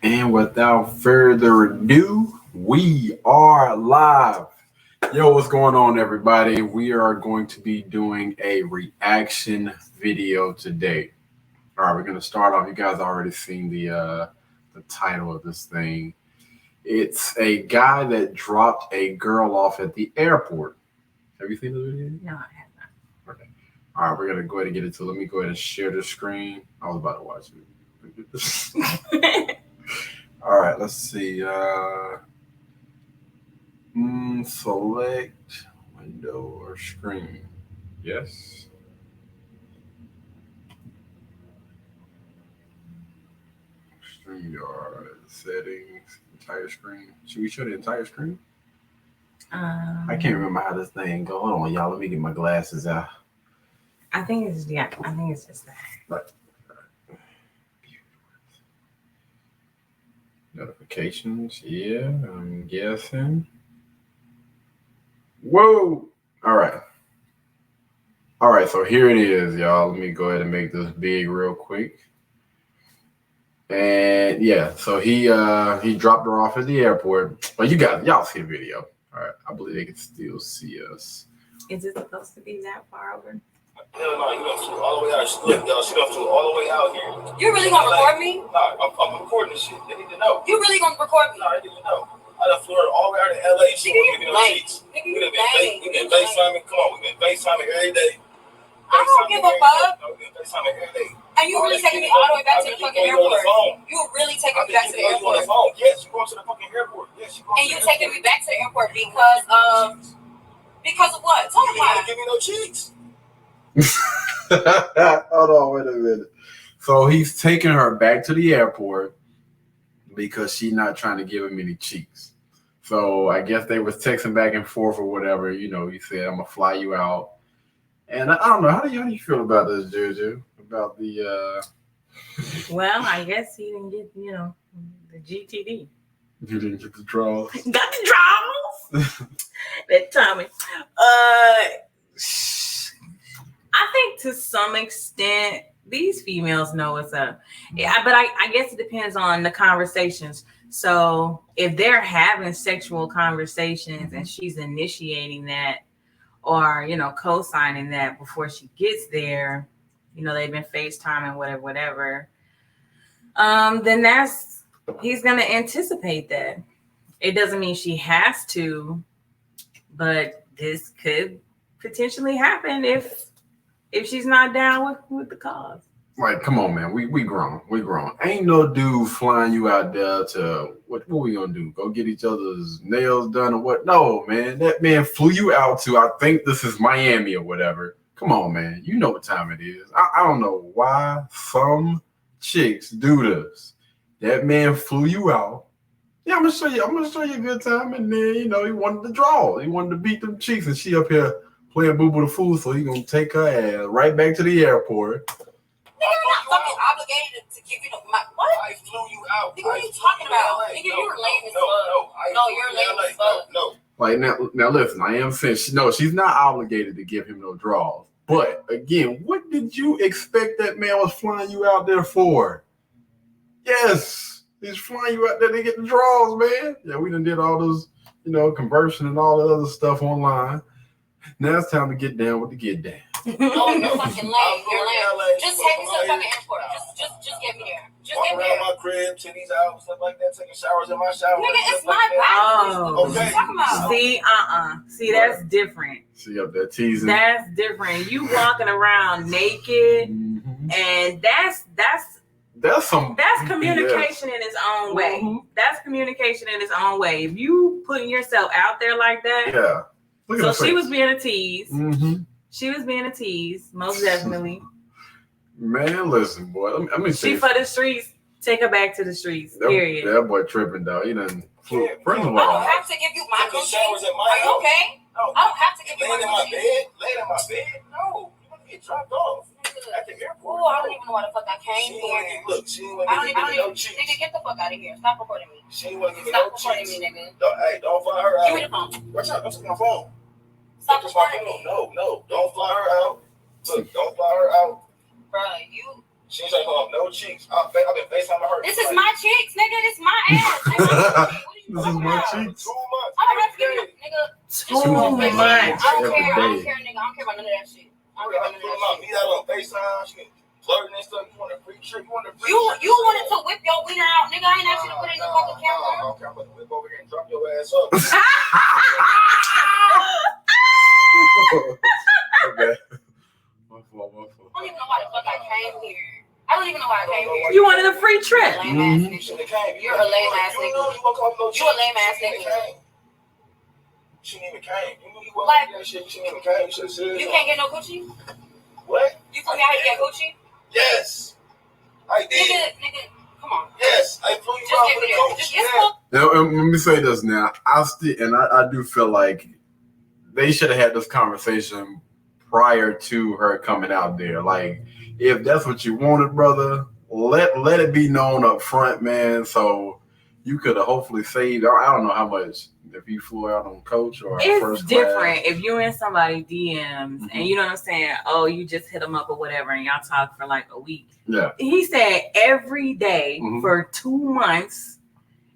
And without further ado, we are live. Yo, what's going on, everybody? We are going to be doing a reaction video today. All right, we're going to start off. You guys already seen the title of this thing. It's a guy that dropped a girl off at the airport. Have you seen the video? No, I have not. Okay. All right, we're going to go ahead and get into it. Let me go ahead and share the screen. I was about to watch it. All right, let's see. Select window or screen. Yes. StreamYard settings, entire screen. Should we show the entire screen? I can't remember how this thing go. Hold on, y'all. Let me get my glasses out. I think it's just that. But notifications, yeah, I'm guessing. Whoa! All right, so here it is, y'all. Let me go ahead and make this big real quick. And yeah, so he dropped her off at the airport. But y'all see the video. All right, I believe they can still see us. Is it supposed to be that far over? Hell no, you done flew all the way out. Look, y'all, she done flew all the way out here. You really gonna record me? Nah, I'm recording this shit. They need to know. You really gonna record me? Nah, they need to know. I done flew her all the way out to LA. She won't give me no seats. We done been FaceTiming. Come on, we been FaceTiming every day. I don't give a fuck. No, we been FaceTiming every day. And you really taking me all the way back to the fucking airport? You really taking me back to the airport? Yes, you going to the fucking airport. Yes, you going. And you taking me back to the airport because of what? Tell me You why. don't give me no cheeks. Hold on, wait a minute. So he's taking her back to the airport because she's not trying to give him any cheeks. So I guess they was texting back and forth or whatever. You know, he said, "I'm gonna fly you out." And I don't know, how do you feel about this, Juju? About the Well, I guess he didn't get, the GTD. you didn't get the draws. Got the draws. That Tommy. I think to some extent these females know what's up. Yeah, but I guess it depends on the conversations. So if they're having sexual conversations and she's initiating that or, co-signing that before she gets there, they've been FaceTiming, whatever, then he's going to anticipate that. It doesn't mean she has to, but this could potentially happen if she's not down with the cause. Like, come on, man. We grown. Ain't no dude flying you out there to what we gonna do? Go get each other's nails done or what? No, man. That man flew you out to, I think this is Miami or whatever. Come on, man. You know what time it is. I don't know why some chicks do this. That man flew you out. Yeah, I'm gonna show you a good time, and then he wanted to draw. He wanted to beat them cheeks, and she up here playing Boo Boo the Fool, so he gonna take her ass right back to the airport. Nigga, you're not fucking obligated to give you what? I flew you out. Nigga, what are you talking about? Nigga, you're lame as fuck. No, you're lame as fuck. No. Like now listen, I am saying she's not obligated to give him no draws. But again, what did you expect that man was flying you out there for? Yes, he's flying you out there to get the draws, man. Yeah, we done did all those, conversion and all the other stuff online. Now it's time to get down with the get down. No, you're fucking lame. You're lame. Just take me to the fucking airport. Just get me there. Just get me there. My crib, titties out, stuff like that, taking showers in my shower. Nigga, it's my body. Oh, What are you talking about? See, that's different. She up there teasing. That's different. You walking around naked, and that's communication in its own way. Mm-hmm. That's communication in its own way. If you putting yourself out there like that, yeah. So she was being a tease. Mm-hmm. She was being a tease, most definitely. Man, listen, boy. Let me see. She for the streets. Take her back to the streets. Period. That boy tripping, dog. He done. First of I all, don't have to give you my coochie. Are you okay? No. I don't have to give you my coochie. Laying in my bed? No. You want to get dropped off at the airport. Oh, I don't even know why the fuck I came here. Look, she ain't want I to don't give me no even. cheeks. Nigga, get the fuck out of here. Stop recording me. She ain't want to give me no Stop recording cheeks. me, nigga. Don't fly her out. Give me the phone. Watch out, don't take my phone. Stop recording me. No, don't fly her out. Look, don't fly her out. Bruh, you. She ain't saying no cheeks. I've been FaceTiming her. This is my chicks, nigga. This is ass. This is my cheeks. 2 months. I'm gonna have to give you, nigga. 2 months. I don't Every care. I don't day. care, nigga. I don't care about none of that shit. I don't care about none of that shit. Meet out on FaceTime. She flirting and stuff. You want a free trip? You want a free You wanted to whip your wiener out, nigga. I ain't asked you to put it in the fucking camera. Okay, I'm about to whip over here and drop your ass up. Okay. My fault. I don't even know why the fuck I came here. I don't even know why I came here. You wanted a free trip. Lame ass nigga. You're a lame ass nigga. You a lame ass nigga. She didn't even came. You knew you wasn't Like, that shit. She didn't even came. You should have said You can't get no coochie? What? You flew me out here to get coochie? Yes. I did. Nigga, come on. Yes. I flew you Just out get for me the there. coach. Just Yeah. Now, let me say this now. I do feel like they should have had this conversation prior to her coming out there. Like, if that's what you wanted, brother, let it be known up front, man. So you could have hopefully saved. I don't know how much if you flew out on coach or It's first different class. if you're in somebody's DMs and you know what I'm saying. Oh, you just hit them up or whatever, and y'all talk for like a week. Yeah. He said every day Mhm. for 2 months,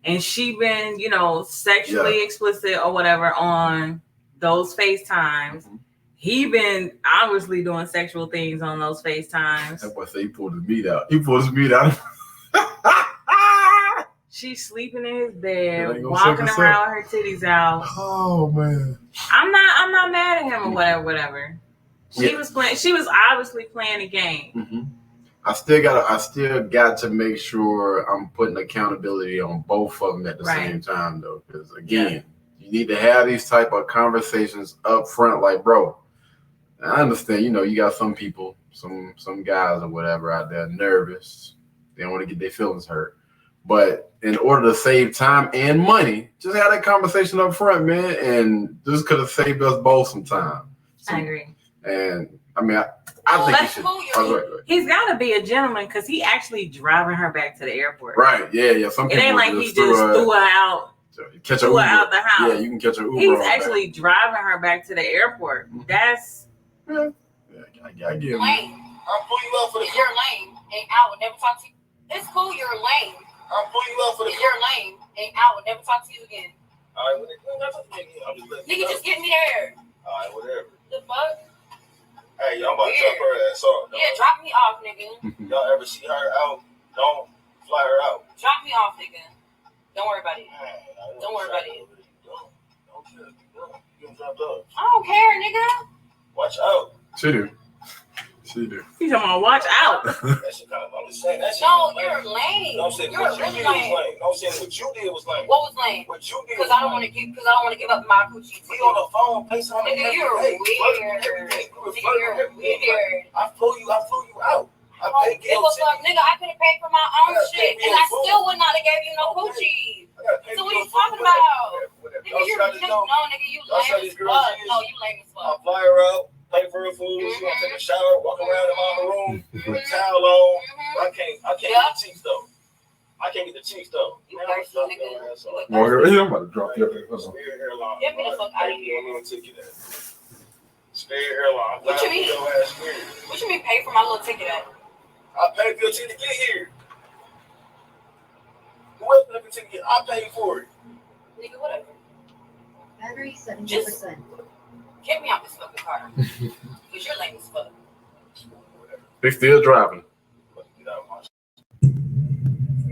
and she been, sexually explicit or whatever on those FaceTimes. Mhm. He been obviously doing sexual things on those FaceTimes. That boy said he pulled his meat out. He pulled his meat out. She's sleeping in his That bed, ain't gonna walking suck us around with her titties out. Oh man. I'm not mad at him or whatever. She was playing. She was obviously playing a game. Mm-hmm. I still got to make sure I'm putting accountability on both of them at the same time, though. Because again, you need to have these type of conversations up front. Like, bro, I understand. You got some people, some guys or whatever out there nervous. They don't want to get their feelings hurt. But in order to save time and money, just have that conversation up front, man. And this could have saved us both some time. I agree. And I mean, I think he should. Right. He's got to be a gentleman because he actually driving her back to the airport. Right. Yeah. Some It people ain't like he just threw her out. Catch Threw her out the house. Yeah, you can catch her Uber. He's actually driving her back to the airport. Mhm. That's I get it. Lame. I'll pull you up for the If you're lame and I would never talk to you. It's cool, you're lame. I'll pull you up for the If you're lame and I would never talk to you again. All right, I'm just letting you Nigga, know. just get me there. All right, whatever. The fuck? Hey, y'all about to drop her ass off. Yeah, drop me off, nigga. Y'all ever see her out? Don't fly her out. Drop me off, nigga. Don't worry about it. Man, Don't worry about it. Don't care. You can drop off. I don't care, nigga. Watch out. She do. he's talking about watch out. That shit kind of, I'm just saying that shit. No, you're lame. No, I'm saying You're what you really did was lame. lame. No, I'm saying what you did was lame. What was lame? What you did Because was I don't want to give up my coochie. We on the phone, FaceTime. Nigga, you're weird. Nigga, you're weird. I flew you out. I paid It was like, nigga, I could have paid for my own Yeah, shit, pay and me I in full. still would not have gave you no coochie. So what are you talking about? Nigga, you're nigga, you lame as fuck. No, you lame as I'll fuck. fly her out, pay for her food. She gonna take a shower, walk around in my room, put a towel on. I can't get the cheeks though. You thirsty, nigga. I'm about to drop you. Spirit Airlines. Get me the fuck out of here. I'm gonna take you there. Spirit Airlines. What you mean? What you mean pay for my little ticket at? I paid for your ticket to get here. Who else paid for the ticket? I paid for it. Nigga, whatever. Battery 70%. Get me out this fucking car. Because you're lame as fuck. They still driving. Get out of my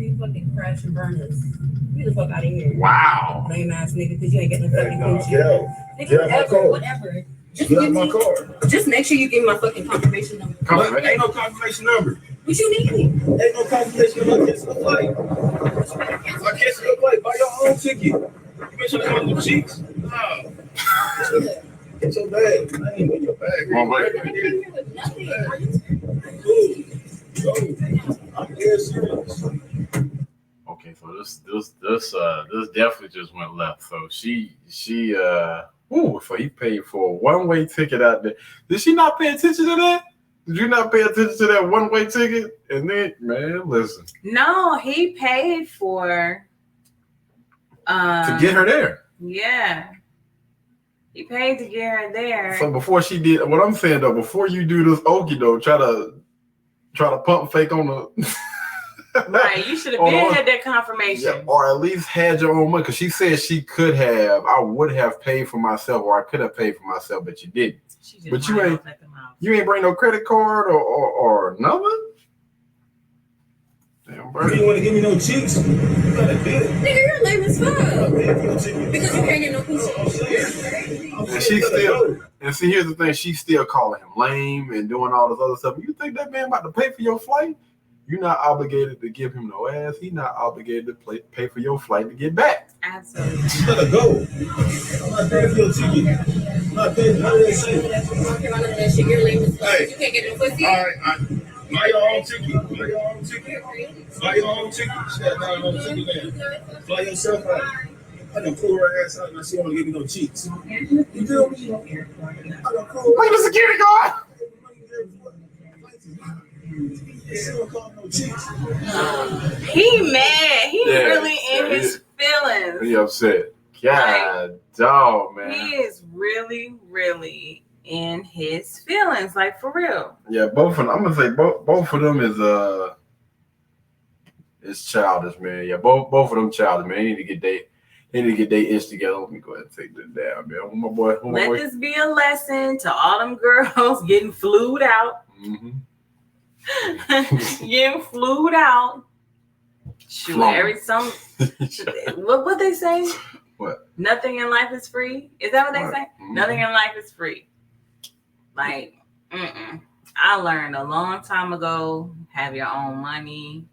You fucking crash and burn us. Get the fuck out of here. Wow. Lame ass nigga, because you ain't getting no fucking coochie. Get out. Nigga, Get out my whatever, car. whatever. Just, Get out give my me, car. just make sure you give me my fucking confirmation number. Ain't no confirmation number. What you need? Ain't no confirmation number. Cancel the flight. I cancel the flight. Buy your own ticket. You bitch trying to come with cheeks. Nah. It's your bag. I ain't in your bag. Come on, I wait. came here with nothing. Are you Cool. Go. I'm dead serious. Okay, so this definitely just went left. So she so he paid for a one-way ticket out there. Did she not pay attention to that? Did you not pay attention to that one-way ticket? And then, man, listen. No, he paid for To get her there. Yeah. He paid to get her there. So before she did what I'm saying though, before you do this okie doke, try to pump fake on the Right, you should have Or- been had that confirmation. Yeah, or at least had your own money. Because she said she could have, I would have paid for myself, or I could have paid for myself, but you didn't. She just But you ran ain't- off at the mouth. You ain't bring no credit card or nothing? Damn, You bro. didn't want to give me no cheeks. You gotta bid. Nigga, you're lame as I fuck. paid for your ticket. Because you can't get no I'm coochie. saying. I'm And saying she you gotta still, go. and see, here's the thing, she's still calling him lame and doing all this other stuff. You think that man about to pay for your flight? You're not obligated to give him no ass. He's not obligated to pay for your flight to get back. Absolutely. You gotta go. I'm not paying for your ticket. I'm not paying for that shit. I don't care about none of that shit. You're lame as fuck. Hey. You can't get no pussy. All right, buy your own ticket. Buy your own ticket. Buy your own ticket. She got buy your own ticket now. Fly yourself out. I done pull her ass out and she don't give me no cheeks. You feel me? I done pull her Look at the security guard. She don't call no cheeks. He mad. He Yeah, really in yeah, his feelings. He upset. God, dog, man. He is really, really in his feelings, like for real. Yeah, both of them. I'm gonna say both of them is childish, man. Yeah, both of them childish, man. They need to get their ish together. Let me go ahead and take this down, man. Who my boy? Let this be a lesson to all them girls getting flued out. Mm-hmm. Getting flued out. Shoot, Flown. what they say? What? Nothing in life is free. Is that what they What? say? Mhm. Nothing in life is free. Like, I learned a long time ago, have your own money.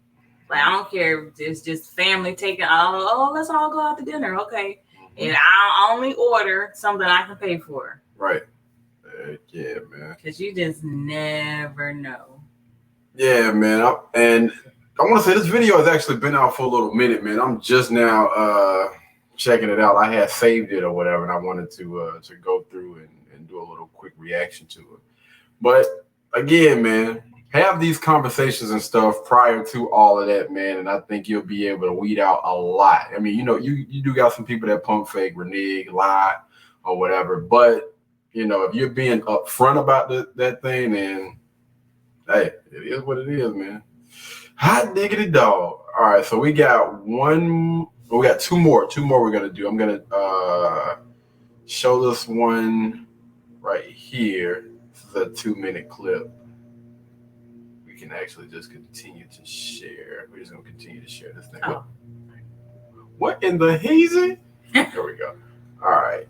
Like, I don't care if it's just family taking, let's all go out to dinner. Okay. And I'll only order something I can pay for. Right. Yeah, man. Because you just never know. Yeah, man. And I want to say this video has actually been out for a little minute, man. I'm just now checking it out. I had saved it or whatever, and I wanted to go through and do a little quick reaction to it. But again, man, have these conversations and stuff prior to all of that, man, and I think you'll be able to weed out a lot. I mean, you do got some people that pump fake, renege, lie, or whatever, but if you're being upfront about that thing, then hey, it is what it is, man. Hot diggity dog. All right, so we got two more we're gonna do. I'm gonna show this one right here. This is a 2-minute clip. We can actually just continue to share. We're just gonna continue to share this thing. Oh. What in the hazy? There we go. All right.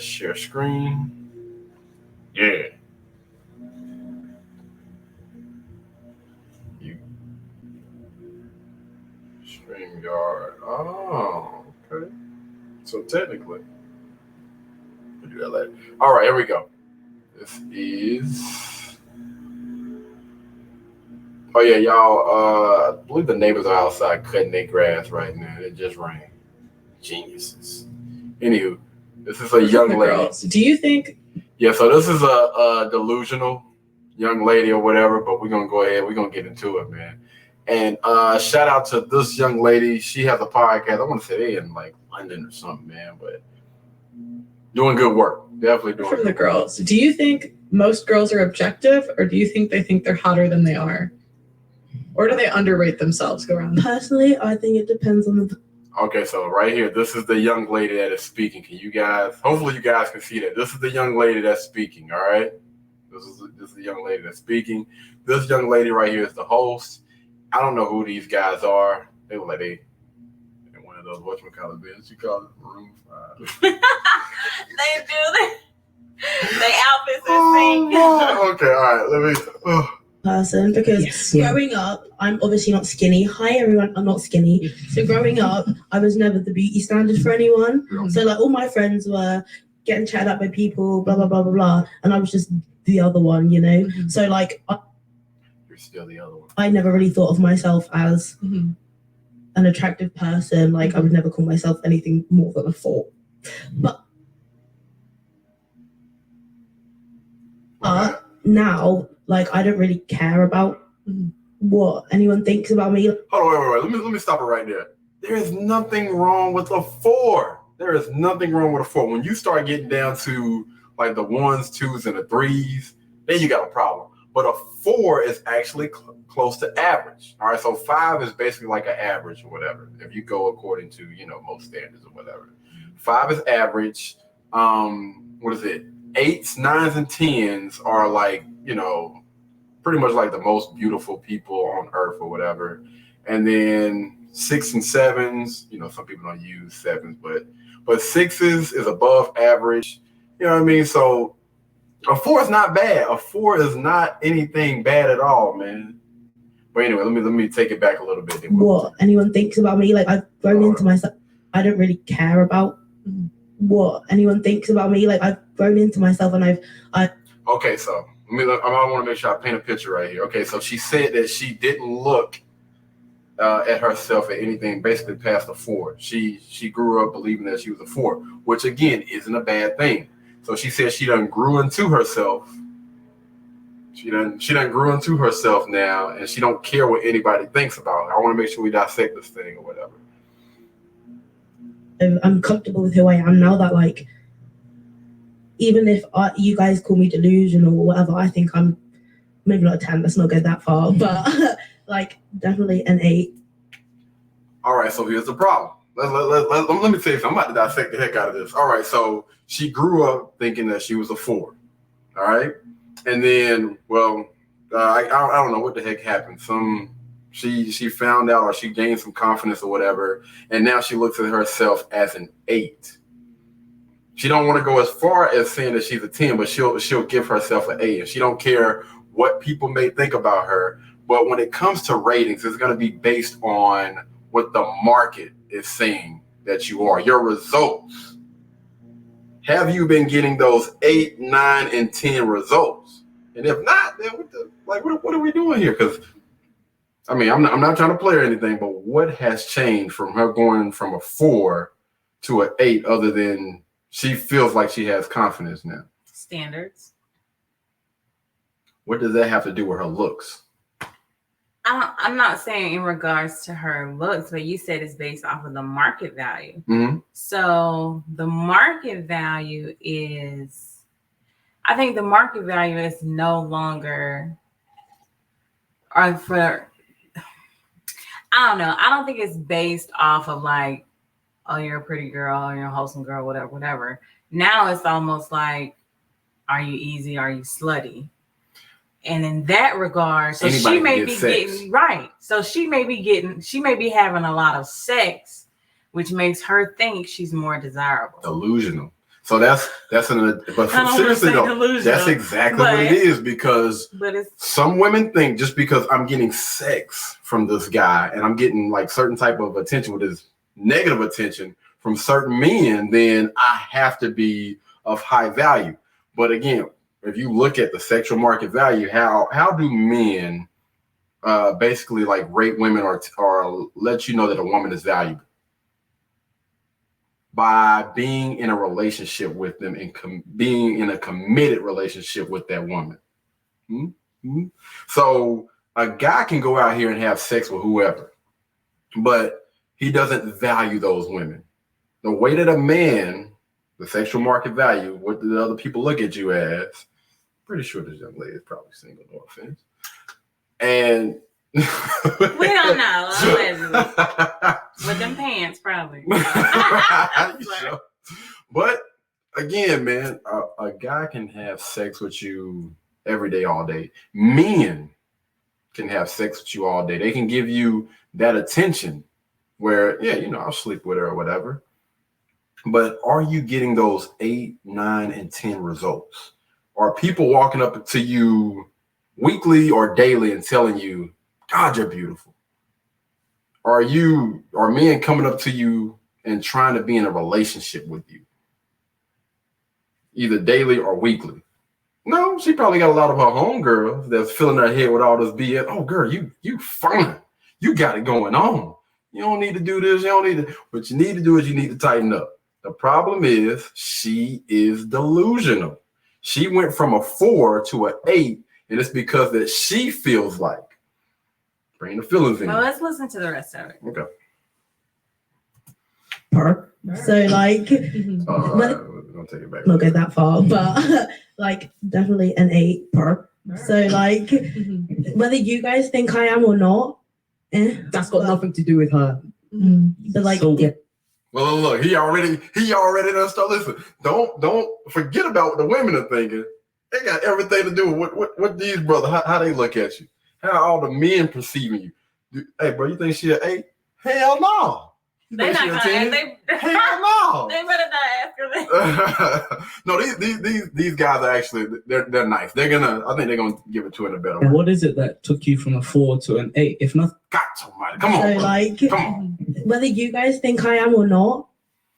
Share screen. Yeah. StreamYard. Oh, okay. So technically, we'll do that later. All right, here we go. This is. Oh yeah, y'all. I believe the neighbors are outside cutting their grass right now. It just rained. Geniuses. Anywho, this is a young lady. Girls. Do you think? Yeah, so this is a delusional young lady or whatever, but we're gonna go ahead. We're gonna get into it, man. And shout out to this young lady. She has a podcast. I want to say they in like London or something, man, but doing good work. Definitely doing From the good work. girls, do you think most girls are objective, or do you think they think they're hotter than they are, or do they underrate themselves? Go around. Personally, I think it depends on the. Okay, so right here, this is the young lady that is speaking. Can you guys? Hopefully, you guys can see that. This is the young lady that's speaking. All right, this is the young lady that's speaking. This young lady right here is the host. I don't know who these guys are. They look like they one of those whatchamacallit bands. You call it Maroon 5. They do. They outfits and Oh, okay, all right. Let me. Person because Yes. growing up, I'm obviously not skinny. Hi everyone, I'm not skinny. So growing up, I was never the beauty standard for anyone. So like all my friends were getting chatted up by people, blah blah blah blah blah, and I was just the other one, So like You're still the other one. I never really thought of myself as Mhm. an attractive person. Like I would never call myself anything more than a 4. But now, like I don't really care about what anyone thinks about me. Hold on, wait. Let me stop it right there. There is nothing wrong with a 4. There is nothing wrong with a 4. When you start getting down to like the 1s, 2s, and the 3s, then you got a problem. but a 4 is actually close to average. All right, so 5 is basically like an average or whatever, if you go according to, you know, most standards or whatever. 5 is average. What is it? 8s, 9s, and 10s are like, you know, pretty much like the most beautiful people on earth or whatever. And then 6 and 7s, you know, some people don't use 7s, but 6s is above average. You know what I mean? So a 4 is not bad. A 4 is not anything bad at all, man. But anyway, let me take it back a little bit. What anyone thinks about me, like I've grown into myself. I don't really care about what anyone thinks about me. Like I've grown into myself, and Okay, so I want to make sure I paint a picture right here. Okay, so she said that she didn't look at herself at anything basically past a 4. She grew up believing that she was a 4, which again isn't a bad thing. So she said she done grew into herself. She done grew into herself now, and she don't care what anybody thinks about her. I want to make sure we dissect this thing or whatever. I'm comfortable with who I am now. That like, even if you guys call me delusional or whatever, I think I'm maybe not a 10. Let's not go that far, but like definitely an 8. All right, so here's the problem. Let me tell you something. I'm about to dissect the heck out of this. All right, so she grew up thinking that she was a 4. All right, and then, well, I don't know what the heck happened. She found out, or she gained some confidence or whatever, and now she looks at herself as an 8. She don't want to go as far as saying that she's a 10, but she'll give herself an 8, and she don't care what people may think about her. But when it comes to ratings, it's going to be based on what the market is saying that you are, your results. Have you been getting those 8, 9, and 10 results? And if not, then what are we doing here? Because I mean, I'm not trying to play or anything, but what has changed from her going from a 4 to an 8 other than she feels like she has confidence now? Standards. What does that have to do with her looks? I'm not saying in regards to her looks, but you said it's based off of the market value. Mm-hmm. So the market value is, I think the market value is no longer, or for, I don't know. I don't think it's based off of like, oh, you're a pretty girl, or you're a wholesome girl, whatever. Now it's almost like, are you easy? Are you slutty? And in that regard, so Anybody she may can be get sex. getting right. So she may be having a lot of sex, which makes her think she's more desirable. Delusional. So that's but I don't wanna seriously say though, delusional, that's exactly what it is, because But it's some women think just because I'm getting sex from this guy and I'm getting like certain type of attention, with this negative attention from certain men, then I have to be of high value. But again, if you look at the sexual market value, how do men basically like rate women or let you know that a woman is valuable? By being in a relationship with them and being in a committed relationship with that woman. Mm-hmm. So a guy can go out here and have sex with whoever, but he doesn't value those women. The way that a man, the sexual market value, what the other people look at you as, pretty sure this young lady is probably single, no offense. And we don't know. Allegedly. With them pants, probably. Sure. But again, man, a guy can have sex with you every day, all day. Men can have sex with you all day. They can give you that attention where, yeah, I'll sleep with her or whatever. But are you getting those 8, 9, and 10 results? Are people walking up to you weekly or daily and telling you, God, you're beautiful? Are men coming up to you and trying to be in a relationship with you, either daily or weekly? No, she probably got a lot of her homegirls that's filling her head with all this BS. Oh, girl, you fine. You got it going on. You don't need to do this. You don't need to. What you need to do is you need to tighten up. The problem is she is delusional. She went from a 4 to an 8, and it's because that she feels like. Bring the feelings in. Well, let's listen to the rest of it. Okay. So like, All right. We'll take it back. not go that far, but like definitely an 8. So like, whether you guys think I am or not, That's got nothing to do with her. But like, So- yeah. Well, look, he already done start. Listen, don't forget about what the women are thinking. They got everything to do with what these brothers, how they look at you, how all the men perceiving you. Hey, bro, you think she an 8? Hell no. They're not gonna. Hell no. They better not ask her that. No, these guys are actually they're nice. I think they're gonna give it to her in a better way. What is it that took you from a 4 to an 8? If nothing, God almighty, come on, So bro. like, Come on. whether you guys think I am or not,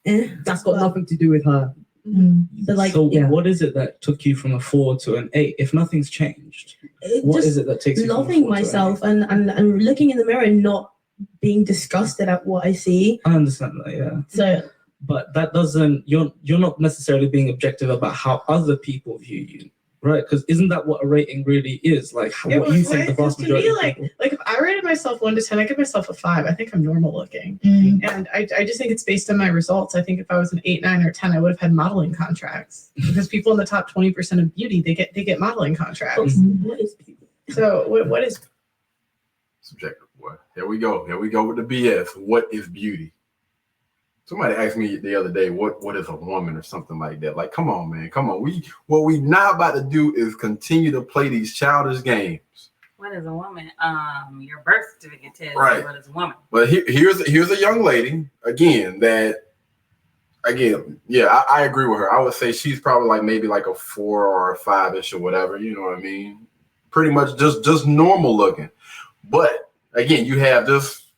that's got nothing to do with her. but like, So yeah. what is it that took you from a 4 to an 8? If nothing's changed, what Just is it that takes you loving from a 4 myself and looking in the mirror and not being disgusted at what I see. to an 8? I understand that, yeah. So, But that doesn't, you're not necessarily being objective about how other people view you, right? Because isn't that what a rating really is? Like Yeah, what you think the vast to majority me, of like, people. if I rated myself 1 to 10, I give myself a 5. I think I'm normal looking, and I just think it's based on my results. I think if I was an 8, 9, or 10, I would have had modeling contracts because people in the top 20% of beauty they get modeling contracts. what is people? So what is Subjective, boy. Here we go with the BS. What is beauty? Somebody asked me the other day, what is a woman or something like that? Like, come on, man, come on. What we not about to do is continue to play these childish games. What is a woman? Your birth certificate tells Right. you what is a woman. But here's a young lady again yeah, I agree with her. I would say she's probably like maybe like a 4 or a 5-ish or whatever. You know what I mean? Pretty much just normal looking. But again, you have this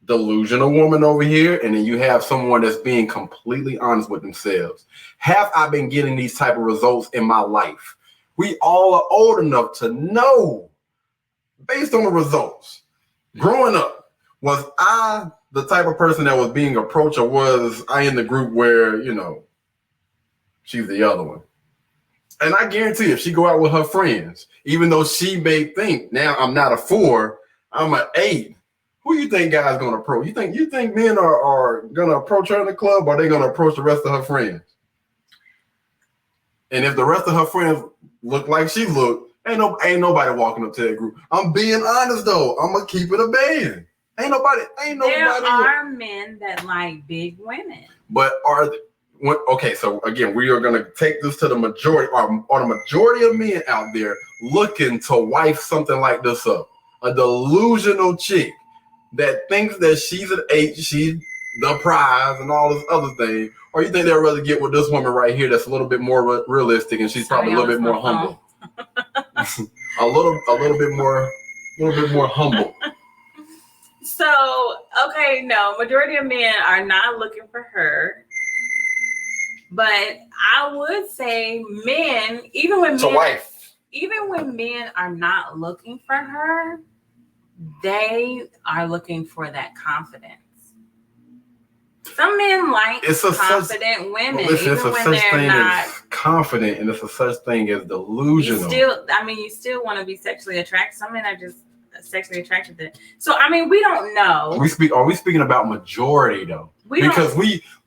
delusional woman over here, and then you have someone that's being completely honest with themselves. Have I been getting these type of results in my life? We all are old enough to know, based on the results. Growing up, was I the type of person that was being approached, or was I in the group where, she's the other one? And I guarantee if she go out with her friends, even though she may think now I'm not a 4, I'm an 8. Who you think guys gonna approach? You think men are gonna approach her in the club, or are they gonna approach the rest of her friends? And if the rest of her friends look like she looked, ain't nobody walking up to that group. I'm being honest though. I'm gonna keep it a band. Ain't nobody. There are men that like big women. But okay, so again, we are gonna take this to the majority. Are the majority of men out there looking to wife something like this up? A delusional chick that thinks that she's an 8, she's the prize, and all this other thing, or you think they'd rather get with this woman right here that's a little bit more realistic, and she's probably a little bit more humble, a little bit more humble. So okay, no, majority of men are not looking for her, but I would say men, even when men are not looking for her, they are looking for that confidence. Some men like confident women, even when they're not confident, and it's a such thing as delusional. You still want to be sexually attracted. Some men are just sexually attracted to. So we don't know. Are we speaking about majority though?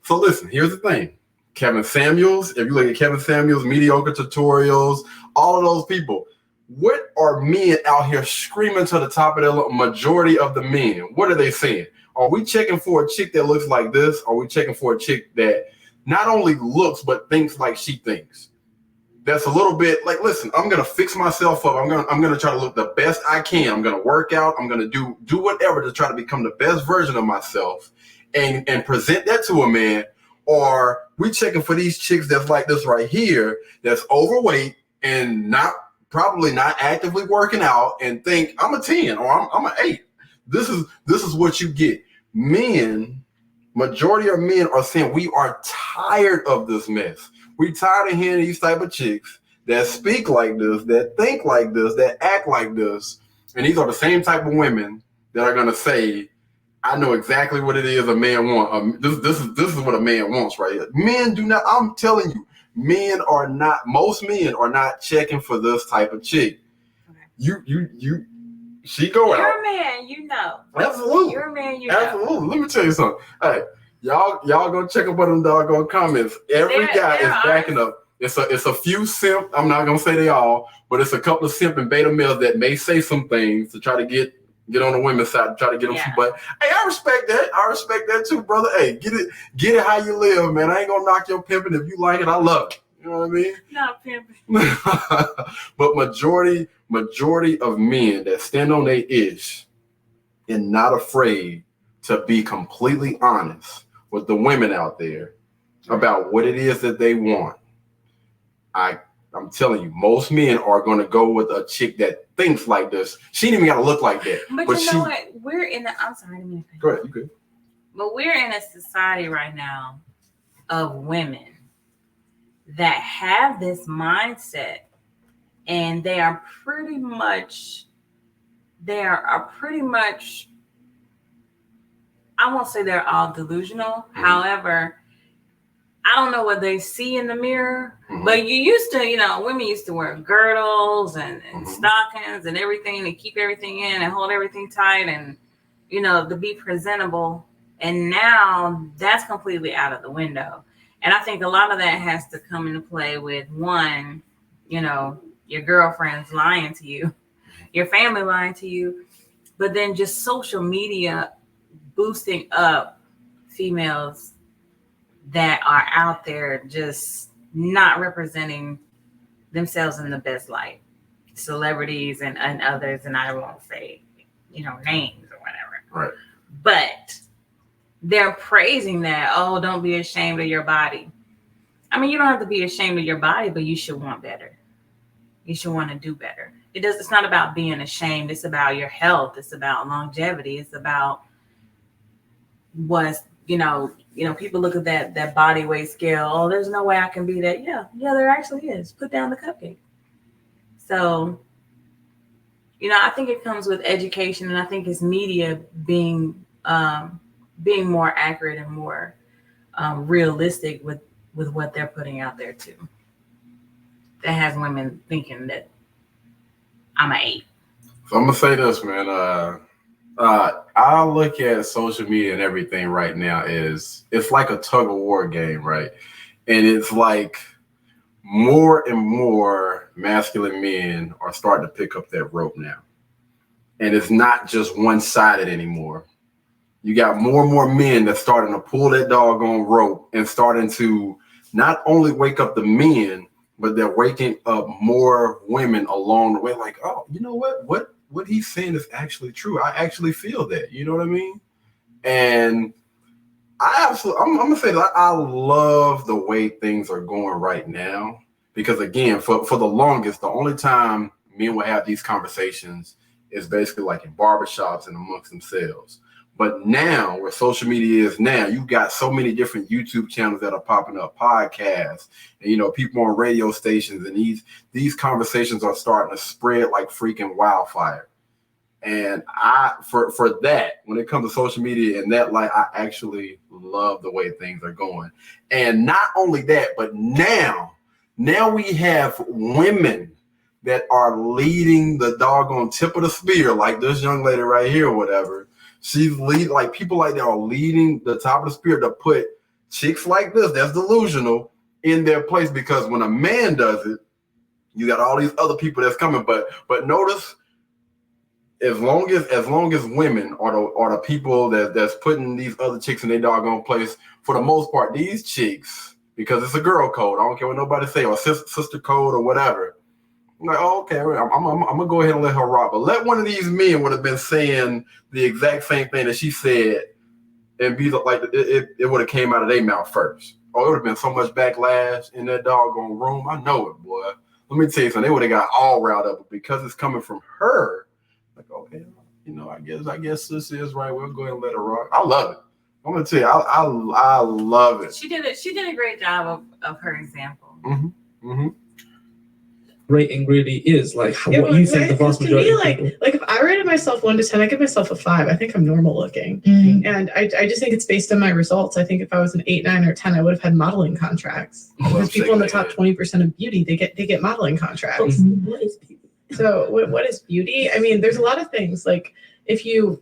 So listen, here's the thing. Kevin Samuels, if you look at Kevin Samuels, mediocre tutorials, all of those people, what are men out here screaming to the top of their majority of the men? What are they saying? Are we checking for a chick that looks like this? Are we checking for a chick that not only looks but thinks like she thinks? That's a little bit like, listen, I'm gonna fix myself up. I'm gonna try to look the best I can. I'm gonna work out. I'm gonna do whatever to try to become the best version of myself and present that to a man. Or we checking for these chicks that's like this right here, that's overweight and probably not actively working out, and think I'm a 10 or I'm an 8. This is what you get. Men, majority of men are saying we are tired of this mess. We tired of hearing these type of chicks that speak like this, that think like this, that act like this. And these are the same type of women that are gonna say, I know exactly what it is a man wants. This is what a man wants right here. Men do not, I'm telling you, most men are not checking for this type of chick. Okay. She go out. You're a man, you know. Absolutely. You're a man, you know. Absolutely. Let me tell you something. Hey, y'all go check up on them doggone comments. Every guy is backing up. It's a few simp. I'm not gonna say they all, but it's a couple of simp and beta males that may say some things to try to get on the women's side, try to get them some butt. Hey, I respect that. I respect that too, brother. Hey, get it how you live, man. I ain't gonna knock your pimping. If you like it, I love it. You know what I mean? Not pimping. But majority of men that stand on their ish and not afraid to be completely honest with the women out there about what it is that they want. I'm telling you, most men are going to go with a chick that thinks like this. She ain't even got to look like that. But you know what? We're in the. I'm sorry. Go ahead. You good. But we're in a society right now of women that have this mindset, and they are pretty much. I won't say they're all delusional. Mm-hmm. However, I don't know what they see in the mirror, mm-hmm. but you used to, women used to wear girdles and mm-hmm. stockings and everything to keep everything in and hold everything tight and, to be presentable. And now that's completely out of the window. And I think a lot of that has to come into play with one, your girlfriend's lying to you, your family lying to you, but then just social media boosting up females that are out there just not representing themselves in the best light. Celebrities and others, and I won't say, names or whatever. Right. But they're praising that, oh, don't be ashamed of your body. I mean, you don't have to be ashamed of your body, but you should want better. You should want to do better. It's not about being ashamed. It's about your health. It's about longevity. It's about what's, people look at that body weight scale. Oh, there's no way I can be that. Yeah, there actually is. Put down the cupcake. So, I think it comes with education, and I think it's media being more accurate and more realistic with what they're putting out there too. That has women thinking that I'm an 8. So I'm gonna say this, man. I look at social media and everything right now it's like a tug of war game, right? And it's like more and more masculine men are starting to pick up that rope now. And it's not just one-sided anymore. You got more and more men that's starting to pull that doggone rope and starting to not only wake up the men, but they're waking up more women along the way. Like, oh, you know what he's saying is actually true. I actually feel that. You know what I mean? And I'm gonna say that I love the way things are going right now, because again, for the longest, the only time men will have these conversations is basically like in barbershops and amongst themselves. But now, where social media is now, you got so many different YouTube channels that are popping up, podcasts, and people on radio stations, and these conversations are starting to spread like freaking wildfire. And for that, when it comes to social media and that light, I actually love the way things are going. And not only that, but now we have women that are leading the doggone tip of the spear, like this young lady right here or whatever. She's leading, like people like that are leading the top of the spear to put chicks like this, that's delusional, in their place. Because when a man does it, you got all these other people that's coming. But notice, as long as women are the people that's putting these other chicks in their doggone place, for the most part, these chicks, because it's a girl code, I don't care what nobody say, or sister code or whatever. I'm like, oh, okay, I'm gonna go ahead and let her rock. But let one of these men would have been saying the exact same thing that she said, and be like, it would have came out of their mouth first. Oh, it would have been so much backlash in that doggone room. I know it, boy. Let me tell you something. They would have got all riled up, because it's coming from her. Like, okay, I guess this is right. We'll go ahead and let her rock. I love it. I'm gonna tell you, I love it. She did a great job of her example. Mm-hmm. Mm-hmm. Rating really is like what you think the vast majority. To me, like if I rated myself 1 to 10, I give myself a 5. I think I'm normal looking, and I just think it's based on my results. I think if I was an 8, 9, or 10, I would have had modeling contracts, because people in the top 20% of beauty they get modeling contracts. What is beauty? So what is beauty? I mean, there's a lot of things. Like you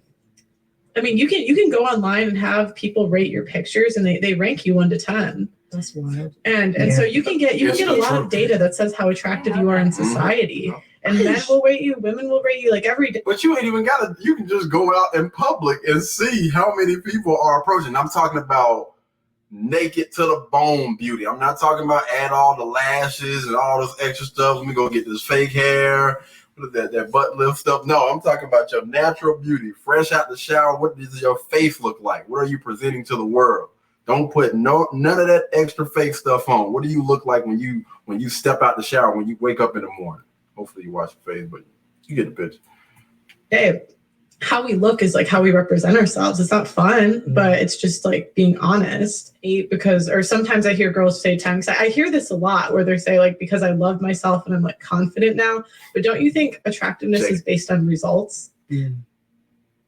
can go online and have people rate your pictures, and they rank you 1 to 10. That's wild. And so you can get It's a the lot truth. of data that says how attractive you are in society. Mhm. And men will rate you, women will rate you like every day. But you ain't even gotta. You can just go out in public and see how many people are approaching. I'm talking about naked to the bone beauty. I'm not talking about add all the lashes and all this extra stuff. Let me go get this fake hair. What is that butt lift stuff? No, I'm talking about your natural beauty, fresh out the shower. What does your face look like? What are you presenting to the world? Don't put none of that extra fake stuff on. What do you look like when you step out the shower, when you wake up in the morning? Hopefully you wash your face, but you get the picture. Hey, how we look is like how we represent ourselves. It's not fun, but it's just like being honest. Or sometimes I hear girls say 10. I hear this a lot where they say like, because I love myself and I'm like confident now. But don't you think attractiveness is based on results? It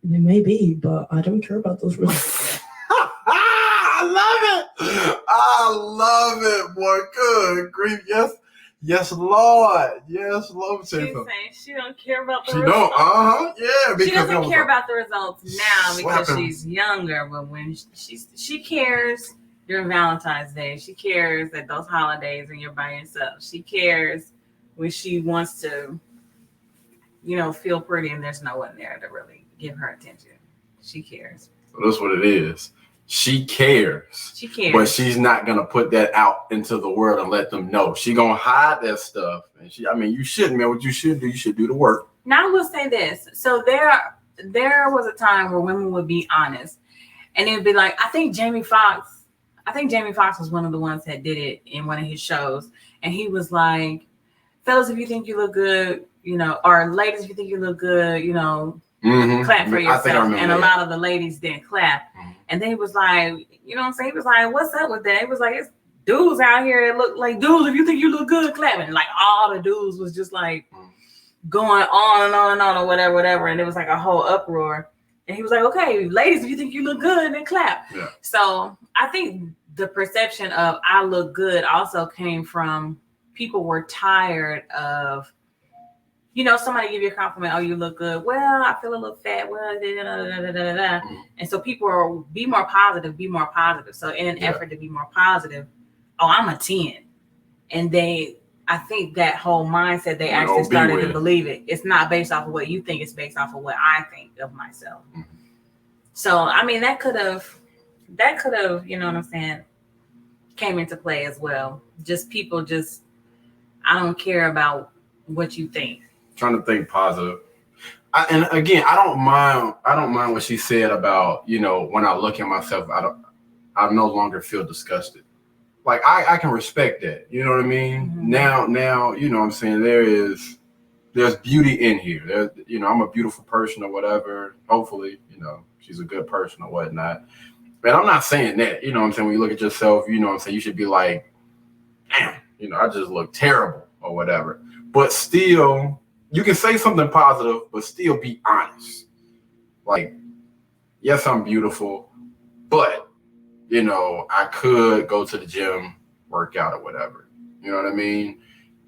may be, but I don't care about those results. I love it, boy. Good grief. Yes, Lord. Yes, Lord. She's saying she don't care about the She results. don't. Yeah. She doesn't care about the results now because Slapping. she's younger, but when she cares during Valentine's Day, she cares at those holidays and you're by yourself. She cares when she wants to, feel pretty and there's no one there to really give her attention. She cares. So that's what it is. She cares. She cares. But she's not gonna put that out into the world and let them know. She gonna hide that stuff. And you shouldn't, man. What you should do the work. Now I will say this. So there was a time where women would be honest. And it would be like, I think Jamie Foxx was one of the ones that did it in one of his shows. And he was like, fellas, if you think you look good, or ladies, if you think you look good, clap for yourself. And a lot of the ladies didn't clap. And then he was like, you know what I'm saying? He was like, what's up with that? It was like, it's dudes out here that look like dudes. If you think you look good, clapping. Like all the dudes was just like going on and on and on or whatever. And it was like a whole uproar. And he was like, okay, ladies, if you think you look good, then clap. Yeah. So I think the perception of I look good also came from people were tired of, somebody give you a compliment. Oh, you look good. Well, I feel a little fat. Well, and so people are be more positive. So in an effort to be more positive, oh, I'm a 10. And I think that whole mindset, they actually started to believe it. It's not based off of what you think. It's based off of what I think of myself. Mm-hmm. So, I mean, that could have, you know what I'm saying, came into play as well. Just people I don't care about what you think. Trying to think positive. And again, I don't mind what she said about, when I look at myself, I no longer feel disgusted. Like I can respect that. You know what I mean? Mm-hmm. Now, you know what I'm saying? There's beauty in here. There's, I'm a beautiful person or whatever. Hopefully, she's a good person or whatnot. But I'm not saying that, you know what I'm saying? When you look at yourself, you know what I'm saying? You should be like, damn, I just look terrible or whatever. But still, you can say something positive, but still be honest. Like, yes, I'm beautiful, but, I could go to the gym, work out or whatever. You know what I mean?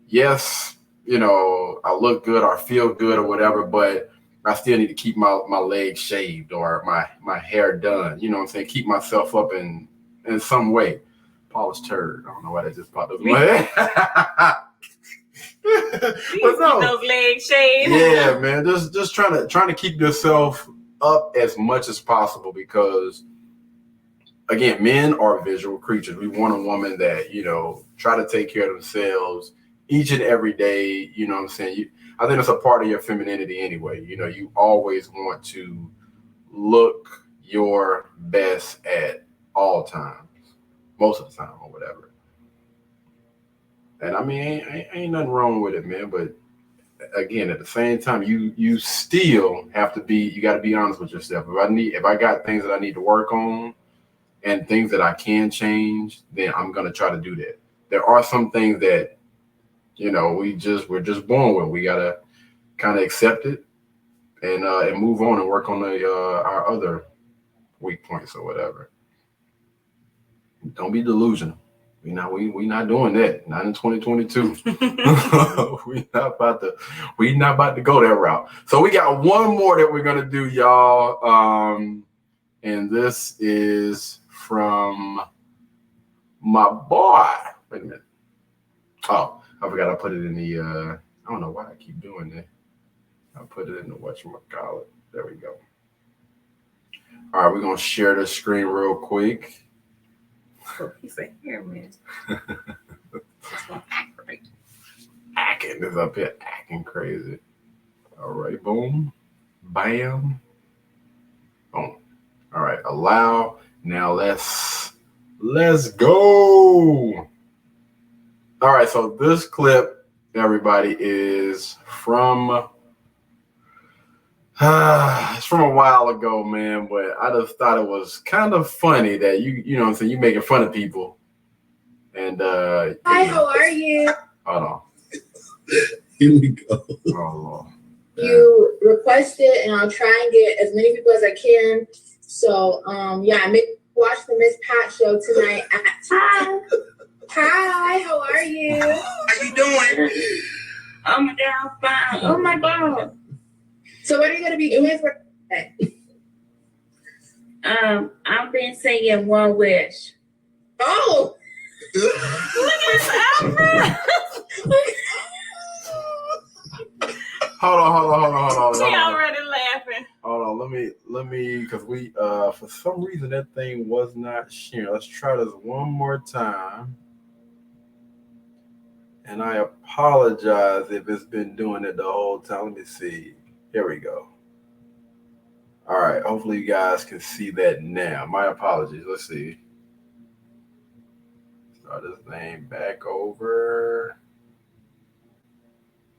Yes, I look good or feel good or whatever, but I still need to keep my legs shaved or my hair done. You know what I'm saying? Keep myself up in some way. Polished turd. I don't know why that just popped up in my head. But no, those legs shaved. Yeah, man. Just trying to keep yourself up as much as possible because, again, men are visual creatures. We want a woman that try to take care of themselves each and every day. You know what I'm saying? I think it's a part of your femininity anyway. You always want to look your best at all times, most of the time or whatever. And I mean, ain't nothing wrong with it, man. But again, at the same time, you still have to you got to be honest with yourself. If I got things that I need to work on and things that I can change, then I'm going to try to do that. There are some things that, we're just born with. We got to kind of accept it and move on and work on our other weak points or whatever. Don't be delusional. We not doing that. Not in 2022. we not about to go that route. So we got one more that we're gonna do, y'all. And this is from my boy. Wait a minute. Oh, I forgot I put it in the I don't know why I keep doing that. I put it in the whatchamacallit. There we go. All right, we're gonna share the screen real quick. He's like, here, man. Acting is up here acting crazy. All right, boom, bam, boom. All right, allow. Now let's go. All right, so this clip, everybody, is from it's from a while ago, man. But I just thought it was kind of funny that you know what I'm saying, you making fun of people. And Hi, how are you? Hold on. Here we go. Oh Lord. You requested, and I'll try and get as many people as I can. So, yeah, watch the Miss Pat show tonight at Hi, how are you? How you doing? Oh my God, fine. Oh my God. So, what are you going to be doing for today? I've been saying one wish. Oh! Look at Alfred. Hold on. She already laughing. Hold on, let me, because we for some reason that thing was not sharing. Let's try this one more time. And I apologize if it's been doing it the whole time. Let me see. Here we go. All right, hopefully you guys can see that now. My apologies. Let's see. Start this thing back over.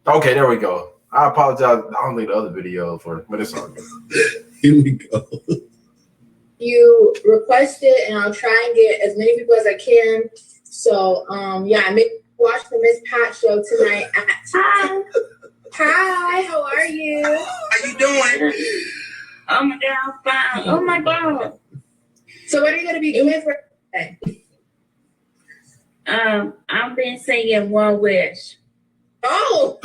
Okay, there we go. I apologize. I don't think the other videos were, but it's all good. Here we go. You requested, and I'll try and get as many people as I can. So, yeah, watch the Miss Pat show tonight at Hi, how are you? How you doing? Oh my God, fine. Oh my God. So, what are you going to be doing for today? I've been saying one wish. Oh!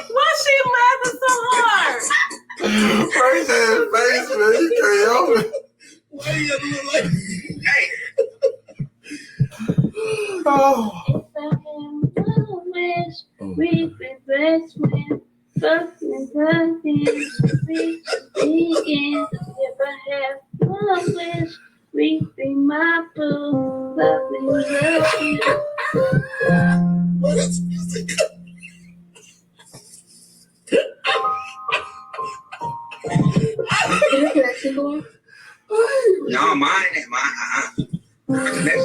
Why she laughing so hard? Right there in face, man. You can't help it. Why you gotta look like hey? Oh. If I have one wish, we'd be best friends. Fucking we begin. If I have one wish, we'd be my boo. Love you. What is music? Is your connection going? No, mine ain't mine. That's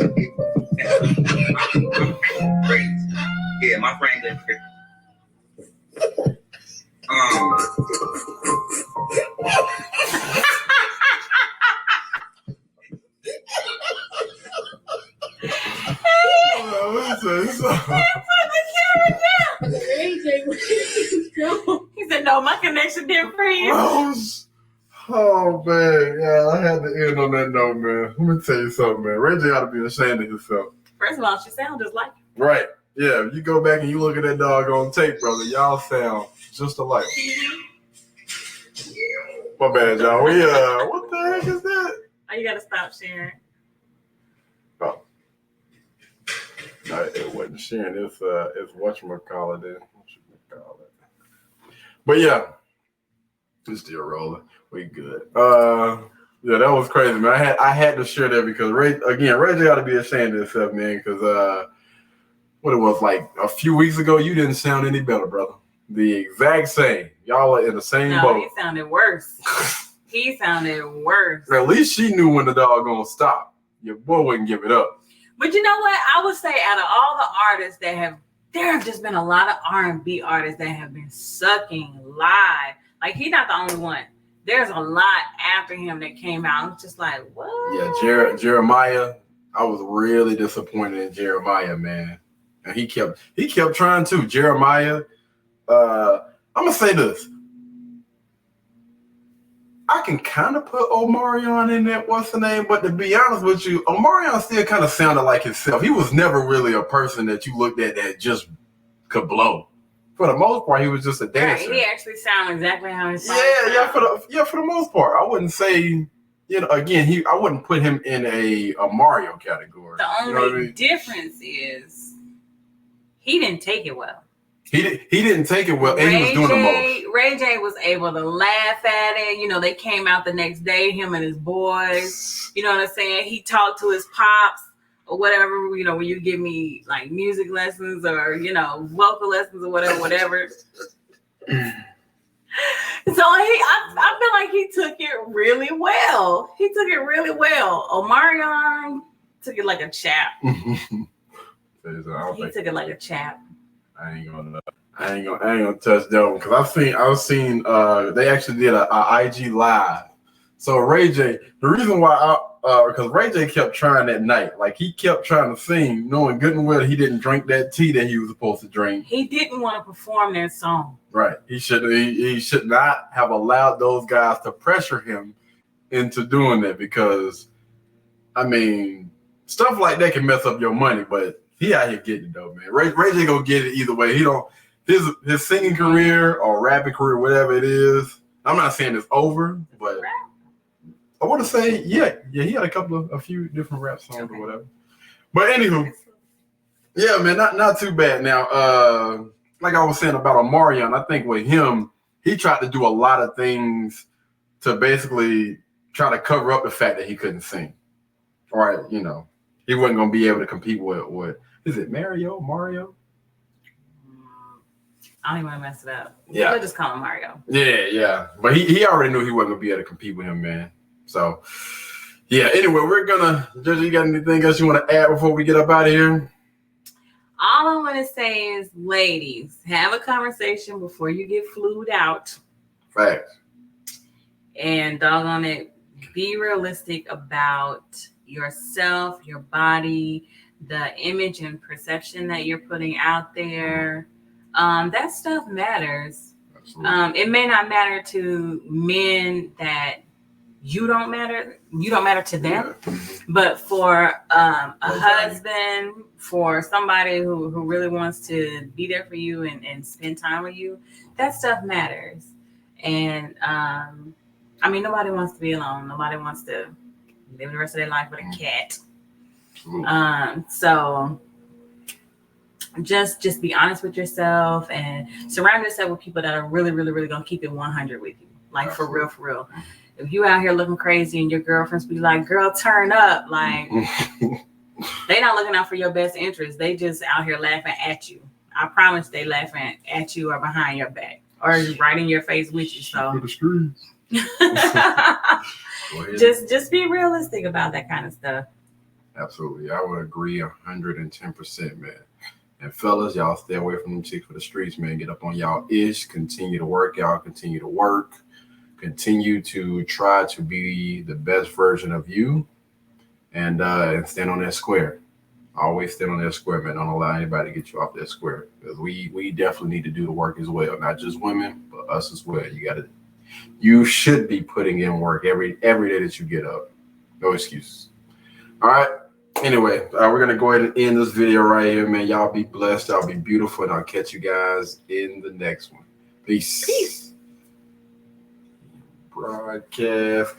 crazy. Yeah, my friend is crazy. He said, no, my connection didn't freeze. Oh man, yeah, I had to end on that note, man. Let me tell you something, man. Ray J ought to be ashamed of himself. First of all, she sounds just like you. Right. Yeah, if you go back and you look at that dog on tape, brother, y'all sound just alike. My bad, y'all. We what the heck is that? Oh, you gotta stop sharing. Oh. No, it wasn't sharing. It's whatchamacallit then. But yeah. It's still rolling. We good. Yeah, that was crazy, man. I had to share that because Ray J ought to be ashamed of himself, man, because what it was like a few weeks ago, you didn't sound any better, brother. The exact same. Y'all are in the same No, boat. he sounded worse. He sounded worse. At least she knew when the dog gonna stop. Your boy wouldn't give it up. But you know what? I would say out of all the artists there have just been a lot of R&B artists that have been sucking live. Like, he's not the only one. There's a lot after him that came out. It's just like, what? Yeah, Jeremiah. I was really disappointed in Jeremiah, man. And he kept trying to. Jeremiah. I'm gonna say this. I can kind of put Omarion in that, what's the name? But to be honest with you, Omarion still kind of sounded like himself. He was never really a person that you looked at that just could blow for the most part, he was just a dancer. Right, he actually sounded exactly how he Yeah, sounded. for the most part, I wouldn't say, again, I wouldn't put him in a Mario category. The only You know what I mean? difference is he didn't take it well. He didn't take it well, and he was doing the most. Ray J was able to laugh at it. They came out the next day, him and his boys. You know what I'm saying? He talked to his pops or whatever. When you give me like music lessons or vocal lessons or whatever. So I feel like he took it really well. Omarion took it like a chap. He took it like a chap. I ain't gonna touch that one because I've seen they actually did a IG live. So Ray J, the reason why because Ray J kept trying that night, like he kept trying to sing, knowing good and well he didn't drink that tea that he was supposed to drink. He didn't want to perform that song. Right. He should not have allowed those guys to pressure him into doing that because, I mean, stuff like that can mess up your money, but he out here getting it though, man. Ray J gonna get it either way. His singing career or rapping career, whatever it is. I'm not saying it's over, but I want to say, yeah, he had a few different rap songs or whatever. But anywho, yeah, man, not too bad. Now, like I was saying about Omarion, I think with him, he tried to do a lot of things to basically try to cover up the fact that he couldn't sing. Or, he wasn't going to be able to compete with is it Mario? I don't even want to mess it up. Yeah. We'll just call him Mario. Yeah. But he already knew he wasn't going to be able to compete with him, man. So, yeah, anyway, Judge, you got anything else you want to add before we get up out of here? All I want to say is, ladies, have a conversation before you get flued out. Facts. And doggone it, be realistic about yourself, your body, the image and perception that you're putting out there. That stuff matters. Absolutely. It may not matter to men that you don't matter to them, but for a husband, for somebody who really wants to be there for you and spend time with you, that stuff matters. And nobody wants to be alone. Nobody wants to live the rest of their life with a cat. So just be honest with yourself and surround yourself with people that are really, really, really gonna keep it 100 with you. Like for real. If you out here looking crazy and your girlfriends be like, girl, turn up, like they not looking out for your best interest. They just out here laughing at you. I promise they laughing at you or behind your back or right in your face with you. So for the streets. just be realistic about that kind of stuff. Absolutely. I would agree 110%, man. And fellas, y'all stay away from them chicks for the streets, man. Get up on y'all ish. Continue to work, y'all. Continue to work. Continue to try to be the best version of you. And stand on that square. Always stand on that square, man. Don't allow anybody to get you off that square. Because we definitely need to do the work as well. Not just women, but us as well. You should be putting in work every day that you get up. No excuses. All right. Anyway, we're going to go ahead and end this video right here, man. Y'all be blessed. Y'all be beautiful. And I'll catch you guys in the next one. Peace. Broadcast.